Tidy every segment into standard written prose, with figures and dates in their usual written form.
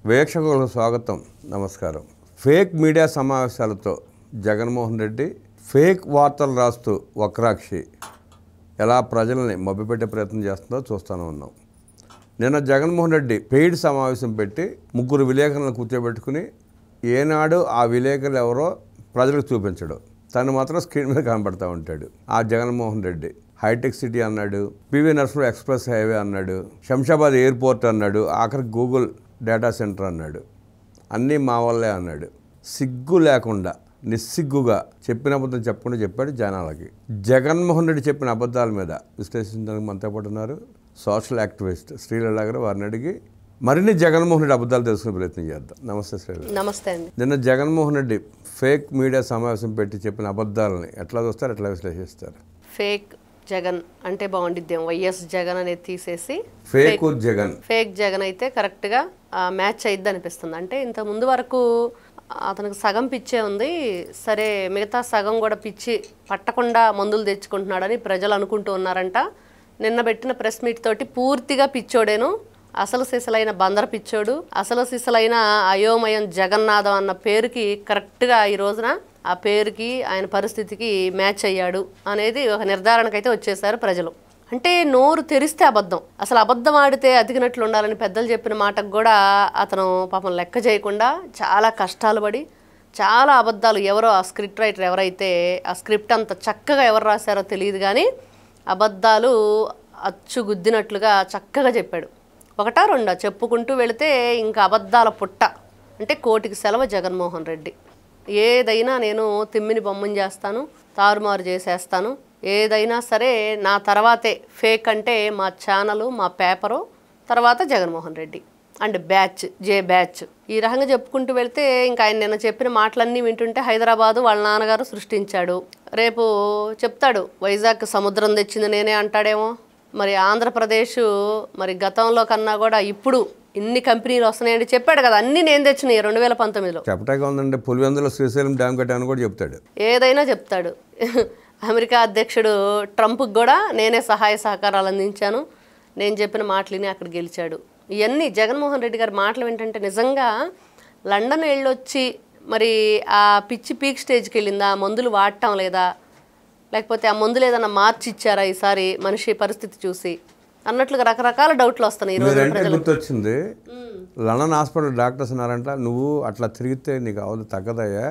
వీక్షకులకు స్వాగతం, నమస్కారం. ఫేక్ మీడియా సమావేశాలతో జగన్మోహన్ రెడ్డి ఫేక్ వార్తలు రాస్తూ వక్రాక్షి ఎలా ప్రజల్ని మభ్యపెట్టే ప్రయత్నం చేస్తుందో చూస్తూనే ఉన్నాం. నిన్న జగన్మోహన్ రెడ్డి పెయిడ్ సమావేశం పెట్టి 3 విలేకరులను కూర్చోబెట్టుకుని ఏనాడు ఆ విలేకరులు ఎవరో ప్రజలకు చూపించడు, తను మాత్రం స్క్రీన్ మీద కనబడతా ఉంటాడు. ఆ జగన్మోహన్ రెడ్డి హైటెక్ సిటీ అన్నాడు, పివి నరసింహ ఎక్స్ప్రెస్ హైవే అన్నాడు, శంషాబాద్ ఎయిర్పోర్ట్ అన్నాడు, ఆఖరికి గూగుల్ డేటా సెంటర్ అన్నాడు, అన్నీ మా వల్లే అన్నాడు. సిగ్గు లేకుండా నిస్సిగ్గుగా చెప్పిన అబద్ధం చెప్పకుండా చెప్పాడు జనాలకి. జగన్మోహన్ రెడ్డి చెప్పిన అబద్ధాల మీద విశ్లేషించడానికి మనతో పాటు ఉన్నారు సోషల్ యాక్టివిస్ట్ శ్రీలత గారు. వారిని అడిగి మరిన్ని జగన్మోహన్ రెడ్డి అబద్ధాలు తెలుసుకునే ప్రయత్నం చేద్దాం. నమస్తే శ్రీలత. నమస్తే అండి. నిన్న జగన్మోహన్ రెడ్డి ఫేక్ మీడియా సమావేశం పెట్టి చెప్పిన అబద్ధాలని ఎట్లా చూస్తారు, ఎట్లా విశ్లేషిస్తారు? ఫేక్ జగన్ అంటే బాగుండిద్దాం, వైఎస్ జగన్ అనేది తీసేసి ఫేక్ జగన్ అయితే కరెక్ట్గా మ్యాచ్ అయిద్ది అనిపిస్తుంది. అంటే ఇంత ముందు వరకు అతనికి సగం పిచ్చే ఉంది, సరే మిగతా సగం కూడా పిచ్చి పట్టకుండా మందులు తెచ్చుకుంటున్నాడని ప్రజలు అనుకుంటూ ఉన్నారంట. నిన్న పెట్టిన ప్రెస్ మీట్ తోటి పూర్తిగా పిచ్చోడేను, అసలు సిసలైన బందర పిచ్చోడు, అసలు సిసలైన అయోమయం జగన్నాథం అన్న పేరుకి కరెక్ట్గా ఈ రోజున ఆ పేరుకి ఆయన పరిస్థితికి మ్యాచ్ అయ్యాడు అనేది ఒక నిర్ధారణకైతే వచ్చేసారు ప్రజలు. అంటే నోరు తెరిస్తే అబద్ధం, అసలు అబద్ధం ఆడితే అతికినట్లు ఉండాలని పెద్దలు చెప్పిన మాటకు కూడా అతను పాపం లెక్క చేయకుండా చాలా కష్టాలు పడి చాలా అబద్ధాలు, ఎవరో ఆ స్క్రిప్ట్ రైటర్ ఎవరైతే ఆ స్క్రిప్ట్ అంత చక్కగా ఎవరు రాశారో తెలియదు కానీ అబద్ధాలు అచ్చుగుద్దినట్లుగా చక్కగా చెప్పాడు. ఒకటా రెండా చెప్పుకుంటూ వెళితే ఇంకా అబద్ధాల పుట్ట. అంటే కోటికి సెలవు జగన్మోహన్ రెడ్డి. ఏదైనా నేను తిమ్మిని బొమ్మని చేస్తాను, తారుమారు చేసేస్తాను, ఏదైనా సరే నా తర్వాతే ఫేక్ అంటే మా ఛానలు, మా పేపరు, తర్వాత Jaganmohan Reddy and J batch ఈ రకంగా చెప్పుకుంటూ వెళ్తే ఇంకా ఆయన నిన్న చెప్పిన మాటలన్నీ వింటుంటే హైదరాబాదు వాళ్ళ నాన్నగారు సృష్టించాడు, రేపు చెప్తాడు వైజాగ్ సముద్రం తెచ్చింది నేనే అంటాడేమో. మరి ఆంధ్రప్రదేశ్ మరి గతంలో కన్నా కూడా ఇప్పుడు ఇన్ని కంపెనీలు వస్తున్నాయని చెప్పాడు కదా, అన్ని నేను తెచ్చినాయి 2019లో. చెప్పటాగా ఉందండి, పులివెందులో శ్రీశైలం డ్యామ్ కట్టాను కూడా చెప్తాడు, ఏదైనా చెప్తాడు. అమెరికా అధ్యక్షుడు ట్రంప్కి కూడా నేనే సహాయ సహకారాలు అందించాను, నేను చెప్పిన మాటలని అక్కడ గెలిచాడు. ఇవన్నీ జగన్మోహన్ రెడ్డి గారి మాటలు ఏంటంటే నిజంగా లండన్ వెళ్ళొచ్చి మరి ఆ పిచ్చి పీక్ స్టేజ్కి వెళ్ళిందా, మందులు వాడటం లేదా, లేకపోతే ఆ మందులు ఏదన్నా మార్చి ఇచ్చారా ఈసారి మనిషి పరిస్థితి చూసి అన్నట్లుగా రకరకాల డౌట్లు వస్తున్నాయి. గుర్తొచ్చింది, లండన్ హాస్పిటల్ డాక్టర్స్ అన్నారంట, నువ్వు అట్లా తిరిగితే నీకు అవదు తగ్గదయ్యా,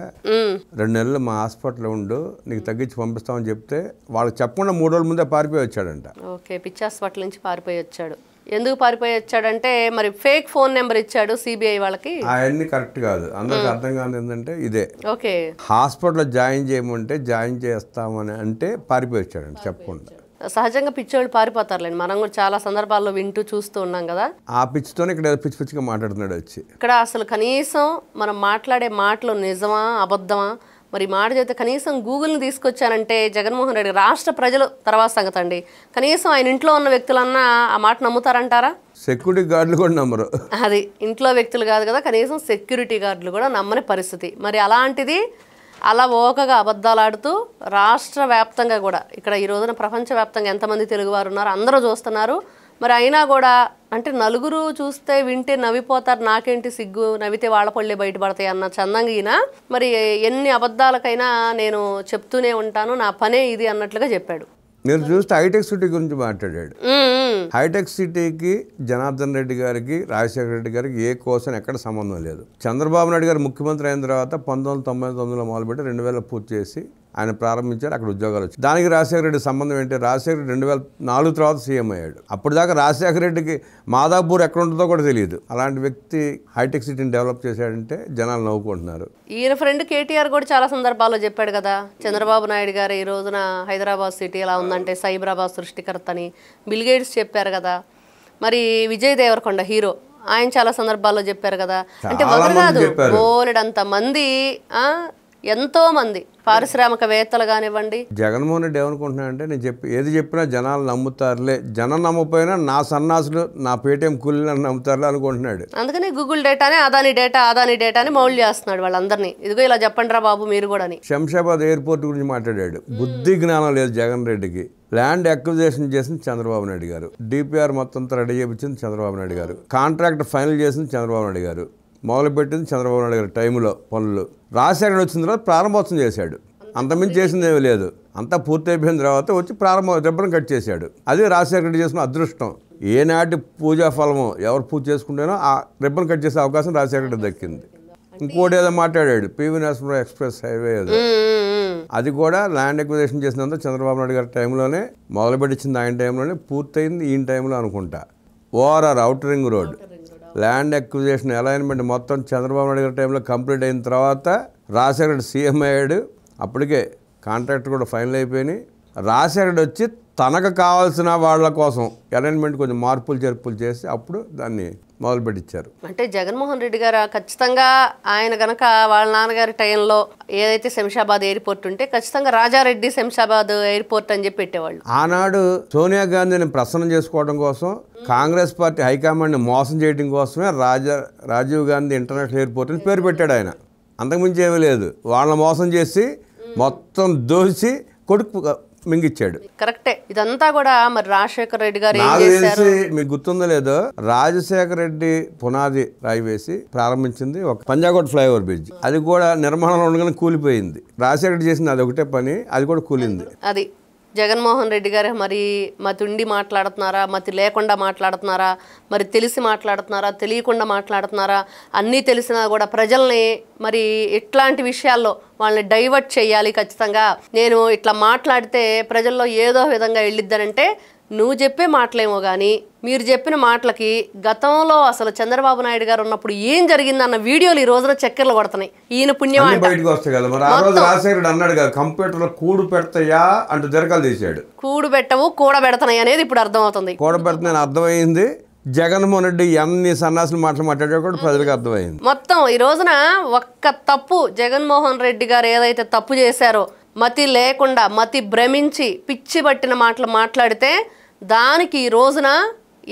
2 నెలలు మా హాస్పిటల్లో ఉండు, నీకు తగ్గించి పంపిస్తామని చెప్తే వాళ్ళకి చెప్పకుండా 3 రోజుల ముందే పారిపోయి వచ్చాడంట. ఓకే, పిచ్చి హాస్పిటల్ నుంచి పారిపోయి వచ్చాడు. ఎందుకు పారిపోయి వచ్చాడంటే మరి ఫేక్ ఫోన్ నెంబర్ ఇచ్చాడు సిబిఐ వాళ్ళకి. అవన్నీ కరెక్ట్ కాదు, అందరికి అర్థం కాదు. ఏంటంటే ఇదే ఓకే హాస్పిటల్లో జాయిన్ చేయమంటే జాయిన్ చేస్తామని అంటే పారిపోయి వచ్చాడంట చెప్పకుండా. సహజంగా పిచ్చోళ్ళు పారిపోతారులేండి, మనం కూడా చాలా సందర్భాల్లో వింటూ చూస్తూ ఉన్నాం కదా. ఆ పిచ్చితోనే ఇక్కడ పిచ్చి పిచ్చిగా మాట్లాడుతున్నాడు వచ్చి. ఇక్కడ అసలు కనీసం మనం మాట్లాడే మాటలు నిజమా అబద్ధమా, మరి మాట చేస్తే కనీసం గూగుల్ని తీసుకొచ్చానంటే జగన్మోహన్ రెడ్డి రాష్ట్ర ప్రజలు తర్వాత సంగతి అండి, కనీసం ఆయన ఇంట్లో ఉన్న వ్యక్తులన్నా ఆ మాట నమ్ముతారంటారా? సెక్యూరిటీ గార్డులు కూడా నమ్మరు. అది ఇంట్లో వ్యక్తులు కాదు కదా, కనీసం సెక్యూరిటీ గార్డులు కూడా నమ్మని పరిస్థితి. మరి అలాంటిది అలా ఓకగా అబద్ధాలు ఆడుతూ రాష్ట్ర వ్యాప్తంగా కూడా ఇక్కడ ఈ రోజున ప్రపంచవ్యాప్తంగా ఎంతమంది తెలుగువారు ఉన్నారు అందరూ చూస్తున్నారు. మరి అయినా కూడా అంటే నలుగురు చూస్తే వింటే నవ్విపోతారు, నాకేంటి సిగ్గు, నవ్వితే వాళ్ళ పళ్ళే బయటపడతాయి అన్న చందంగిన మరి ఎన్ని అబద్ధాలకైనా నేను చెప్తూనే ఉంటాను, నా పనే ఇది అన్నట్లుగా చెప్పాడు. మీరు చూస్తే హైటెక్ సిటీ గురించి మాట్లాడాడు. హైటెక్ సిటీకి జనార్దన్ రెడ్డి గారికి రాజశేఖర రెడ్డి గారికి ఏ కోసం ఎక్కడ సంబంధం లేదు. చంద్రబాబు నాయుడు గారు ముఖ్యమంత్రి అయిన తర్వాత 1999లో మొదలుపెట్టి 2000 పూర్తి చేసి ఆయన ప్రారంభించారు, అక్కడ ఉద్యోగాలు వచ్చాయి. దానికి రాజశేఖర రెడ్డి సంబంధం ఏంటి? రాజశేఖర రెడ్డి 2004 తర్వాత సీఎం అయ్యాడు. అప్పుడు దాకా రాజశేఖర రెడ్డికి మాదాపూర్ ఎక్కడ ఉంటుందో కూడా తెలియదు. అలాంటి వ్యక్తి హైటెక్ సిటీని డెవలప్ చేశాడంటే జనాలు నవ్వుకుంటున్నారు. ఈయన ఫ్రెండ్ కేటీఆర్ కూడా చాలా సందర్భాల్లో చెప్పాడు కదా, చంద్రబాబు నాయుడు గారు ఈ రోజున హైదరాబాద్ సిటీ ఎలా ఉందంటే సైబరాబాద్ సృష్టికర్త అని బిల్ గేట్స్ చెప్పారు కదా. మరి విజయ్ దేవరకొండ హీరో ఆయన చాలా సందర్భాల్లో చెప్పారు కదా. అంటే ఒకరు కాదు, బోలెడంత మంది, ఎంతో మంది పారిశ్రామికవేత్తలు కానివ్వండి. జగన్మోహన్ రెడ్డి ఏమనుకుంటున్నాడంటే నేను ఏది చెప్పినా జనాలు నమ్ముతారులే, జనం నమ్మపోయినా నా సన్నాసులు నా పేటీఎం కూలీలను నమ్ముతారులే అనుకుంటున్నాడు. అందుకని గూగుల్ డేటానే అదాని డేటాని మౌల్డ్ చేస్తున్నాడు వాళ్ళందరినీ, ఇదిగో ఇలా చెప్పండి రా బాబు మీరు కూడా అని. శంషాబాద్ ఎయిర్పోర్ట్ గురించి మాట్లాడాడు. బుద్ధి జ్ఞానం లేదు జగన్ రెడ్డికి. ల్యాండ్ అక్విజిషన్ చేసింది చంద్రబాబు నాయుడు గారు, డిపిఆర్ మొత్తం రెడీ చేయించింది చంద్రబాబు నాయుడు గారు, కాంట్రాక్ట్ ఫైనల్ చేసింది చంద్రబాబు నాయుడు గారు, మొదలుపెట్టింది చంద్రబాబు నాయుడు గారి టైంలో పనులు. రాజశేఖర్ వచ్చిన తర్వాత ప్రారంభోత్సవం చేశాడు, అంతమించి చేసింది ఏమీ లేదు. అంతా పూర్తి అయిపోయిన తర్వాత వచ్చి రిబ్బన్ కట్ చేశాడు. అది రాజశేఖర్ రెడ్డి చేసిన అదృష్టం. ఏనాటి పూజా ఫలమో ఎవరు పూజ చేసుకుంటేనో ఆ రిబ్బన్ కట్ చేసే అవకాశం రాజశేఖర్ రెడ్డి దక్కింది. ఇంకోటి ఏదో మాట్లాడాడు, పివి నరసింహరావు ఎక్స్ప్రెస్ హైవే ఏదో, అది కూడా ల్యాండ్ ఎక్విజిషన్ చేసినంత చంద్రబాబు నాయుడు గారి టైంలోనే మొదలుపెట్టించింది, ఆయన టైంలోనే పూర్తయింది ఈయన టైంలో అనుకుంటా. ORR outer ring road land acquisition alignment మొత్తం చంద్రబాబు నాయుడు గారి టైంలో కంప్లీట్ అయిన తర్వాత రాజశేఖర రెడ్డి సీఎం అయ్యాడు. అప్పటికే కాంట్రాక్ట్ కూడా ఫైనల్ అయిపోయినాయి. రాజశేఖర రెడ్డి వచ్చి తనకు కావాల్సిన వాళ్ళ కోసం అలైన్మెంట్ కొంచెం మార్పులు చేర్పులు చేసి అప్పుడు దాన్ని మొదలుపెట్టించారు. అంటే జగన్మోహన్ రెడ్డి గారు ఖచ్చితంగా ఆయన గనక వాళ్ళ నాన్నగారి టైంలో ఏదైతే శంషాబాద్ ఎయిర్పోర్ట్ ఉంటే ఖచ్చితంగా రాజారెడ్డి శంషాబాద్ ఎయిర్పోర్ట్ అని చెప్పి పెట్టేవాళ్ళు. ఆనాడు సోనియా గాంధీని ప్రసన్నం చేసుకోవడం కోసం, కాంగ్రెస్ పార్టీ హైకమాండ్ని మోసం చేయడం కోసమే రాజీవ్ గాంధీ ఇంటర్నేషనల్ ఎయిర్పోర్ట్ అని పేరు పెట్టాడు ఆయన. అంతకుమించి ఏమీ లేదు. వాళ్ళని మోసం చేసి మొత్తం దోసి కొడుకు మింగిచ్చాడు. కరెక్టే. ఇదంతా కూడా మరి రాజశేఖర రెడ్డి గారు మీకు గుర్తుందో లేదో, రాజశేఖర రెడ్డి పునాది రాయి వేసి ప్రారంభించింది ఒక పంజాగుట్ట ఫ్లైఓవర్ బ్రిడ్జ్. అది కూడా నిర్మాణంలో ఉండగానే కూలిపోయింది. రాజశేఖర రెడ్డి చేసింది అది ఒకటే పని, అది కూడా కూలింది. అది జగన్మోహన్ రెడ్డి గారు మరి మతి ఉండి మాట్లాడుతున్నారా, మతి లేకుండా మాట్లాడుతున్నారా, మరి తెలిసి మాట్లాడుతున్నారా, తెలియకుండా మాట్లాడుతున్నారా, అన్నీ తెలిసినా కూడా ప్రజల్ని మరి ఇట్లాంటి విషయాల్లో వాళ్ళని డైవర్ట్ చేయాలి ఖచ్చితంగా. నేను ఇట్లా మాట్లాడితే ప్రజల్లో ఏదో విధంగా వెళ్ళిద్దనంటే నువ్వు చెప్పే మాటలేమో కానీ మీరు చెప్పిన మాటలకి గతంలో అసలు చంద్రబాబు నాయుడు గారు ఉన్నప్పుడు ఏం జరిగిందన్న వీడియోలు ఈ రోజున చక్కెరలు కొడుతున్నాయి. ఈయన పుణ్యం బయటకు వస్తాయి కదా. మరి ఆ రోజు రాజశేఖర్ అన్నాడు కదా, కంప్యూటర్లో కూడు పెడతాయా అంటూ జరకాలు తీశాడు. కూడు పెట్టవు కూడ పెడతాయి అనేది ఇప్పుడు అర్థమవుతుంది. కూడ పెడతాయని అర్థమైంది. జగన్మోహన్ రెడ్డి ఎన్ని సన్నాసులు మాట్లాడాడో కూడా ప్రజలకు అర్థమైంది. మొత్తం ఈ రోజున ఒక్క తప్పు జగన్మోహన్ రెడ్డి గారు ఏదైతే తప్పు చేశారో, మతి లేకుండా మతి భ్రమించి పిచ్చి పట్టిన మాటలు మాట్లాడితే దానికి ఈ రోజున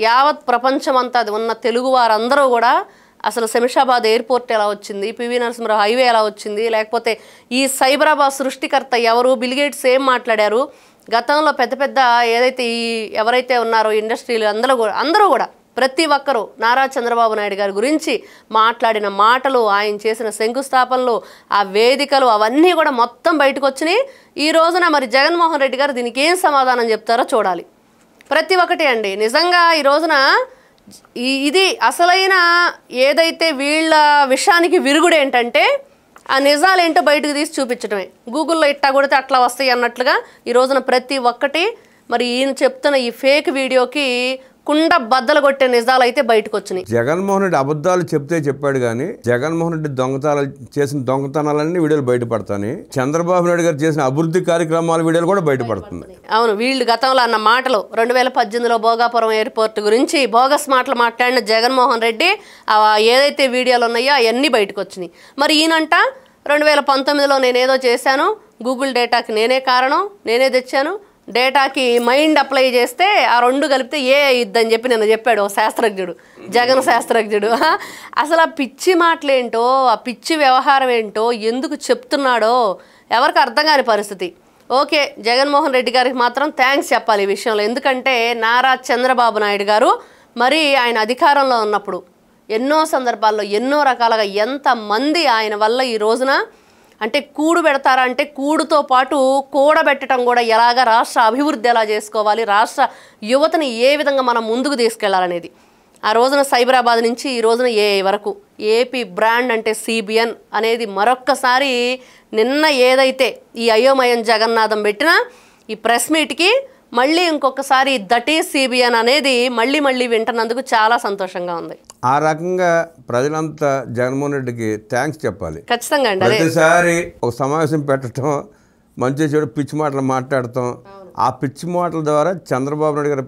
యావత్ ప్రపంచమంతా ఉన్న తెలుగు వారందరూ కూడా అసలు శంషాబాద్ ఎయిర్పోర్ట్ ఎలా వచ్చింది, పివి నరసింహరావు హైవే ఎలా వచ్చింది, లేకపోతే ఈ సైబరాబాద్ సృష్టికర్త ఎవరు, బిల్ గేట్స్ ఏం మాట్లాడారు, గతంలో పెద్ద పెద్ద ఏదైతే ఈ ఎవరైతే ఉన్నారో ఇండస్ట్రీలు అందరూ కూడా ప్రతి ఒక్కరూ నారా చంద్రబాబు నాయుడు గారి గురించి మాట్లాడిన మాటలు, ఆయన చేసిన శంకుస్థాపనలు, ఆ వేదికలు అవన్నీ కూడా మొత్తం బయటకు వచ్చినాయి. ఈ రోజున మరి జగన్మోహన్ రెడ్డి గారు దీనికి ఏం సమాధానం చెప్తారో చూడాలి. ప్రతి ఒక్కటి అండి నిజంగా ఈ రోజున ఇది అసలైన ఏదైతే వీళ్ళ విషయానికి విరుగుడు ఏంటంటే ఆ నిజాలేంటో బయటకు తీసి చూపించడమే. గూగుల్లో ఇట్టా కొడితే అట్లా వస్తాయి అన్నట్లుగా ఈ రోజున ప్రతి ఒక్కటి మరి ఈయన చెప్తున్న ఈ ఫేక్ వీడియోకి కుండ బద్దలు కొట్టే నిజాలు అయితే బయటకు వచ్చినాయి. జగన్మోహన్ రెడ్డి అబద్ధాలు చెప్తే చెప్పాడు కానీ జగన్మోహన్ రెడ్డి చేసిన దొంగతనాలన్నీ వీడియోలు బయటపడతాయి. చంద్రబాబు నాయుడు గారు చేసిన అభివృద్ధి కార్యక్రమాల వీడియోలు కూడా బయటపడుతుంది. అవును, వీళ్ళు గతంలో అన్న మాటలు 2018లో భోగాపురం ఎయిర్పోర్ట్ గురించి బోగస్ మాటలు మాట్లాడిన జగన్మోహన్ రెడ్డి ఏదైతే వీడియోలు ఉన్నాయో అవన్నీ బయటకు వచ్చినాయి. మరి ఈయనంట 2019లో నేనేదో చేశాను, గూగుల్ డేటాకి నేనే కారణం, నేనే తెచ్చాను, డేటాకి మైండ్ అప్లై చేస్తే ఆ రెండు కలిపితే ఏ ఇద్దని చెప్పి నేను చెప్పాడు ఓ శాస్త్రజ్ఞుడు, జగన్ శాస్త్రజ్ఞుడు. అసలు ఆ పిచ్చి మాటలేంటో, ఆ పిచ్చి వ్యవహారం ఏంటో, ఎందుకు చెప్తున్నాడో ఎవరికి అర్థం కాని పరిస్థితి. ఓకే, జగన్మోహన్ రెడ్డి గారికి మాత్రం థ్యాంక్స్ చెప్పాలి ఈ విషయంలో. ఎందుకంటే నారా చంద్రబాబు నాయుడు గారు మరి ఆయన అధికారంలో ఉన్నప్పుడు ఎన్నో సందర్భాల్లో ఎన్నో రకాలుగా ఎంతమంది ఆయన వల్ల ఈ రోజున అంటే కూడు పెడతారా అంటే కూడుతో పాటు కూడబెట్టడం కూడా ఎలాగా రాష్ట్ర అభివృద్ధి ఎలా చేసుకోవాలి, రాష్ట్ర యువతని ఏ విధంగా మనం ముందుకు తీసుకెళ్లాలనేది ఆ రోజున సైబరాబాద్ నుంచి ఈ రోజున ఏఐ వరకు ఏపీ బ్రాండ్ అంటే సిబిఎన్ అనేది మరొక్కసారి నిన్న ఏదైతే ఈ అయోమయం జగన్నాథం పెట్టినా ఈ ప్రెస్ మీట్కి మళ్ళీ ఇంకొకసారి దట్ ఈజ్ సిబిఎన్ అనేది మళ్ళీ వింటున్నందుకు చాలా సంతోషంగా ఉంది. ఆ రకంగా ప్రజలంతా జగన్మోహన్ రెడ్డికి థ్యాంక్స్ చెప్పాలి ఖచ్చితంగా అండి. ప్రతిసారి ఒక సమావేశం పెట్టడం, మంచి చెడు పిచ్చి మాటలు మాట్లాడటం, ఆ పిచ్చి మాటల ద్వారా చంద్రబాబు నాయుడు గారు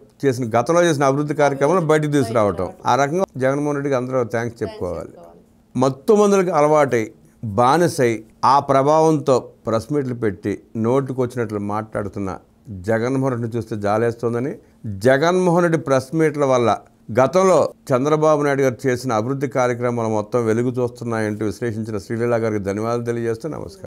గతంలో చేసిన అభివృద్ధి కార్యక్రమాలు బయటకు తీసుకురావటం, ఆ రకంగా జగన్మోహన్ రెడ్డికి అందరూ థ్యాంక్స్ చెప్పుకోవాలి. మత్తు మందులకు అలవాటై బానిసై ఆ ప్రభావంతో ప్రెస్ మీట్లు పెట్టి నోటుకు వచ్చినట్లు మాట్లాడుతున్న జగన్మోహన్ రెడ్డిని చూస్తే జాలేస్తుందని, జగన్మోహన్ రెడ్డి ప్రెస్ మీట్ల వల్ల గతంలో చంద్రబాబు నాయుడు గారు చేసిన అభివృద్ధి కార్యక్రమాలు మొత్తం వెలుగు చూస్తున్నాయంటూ విశ్లేషించిన శ్రీలీల గారికి ధన్యవాదాలు తెలియజేస్తూ నమస్కారం.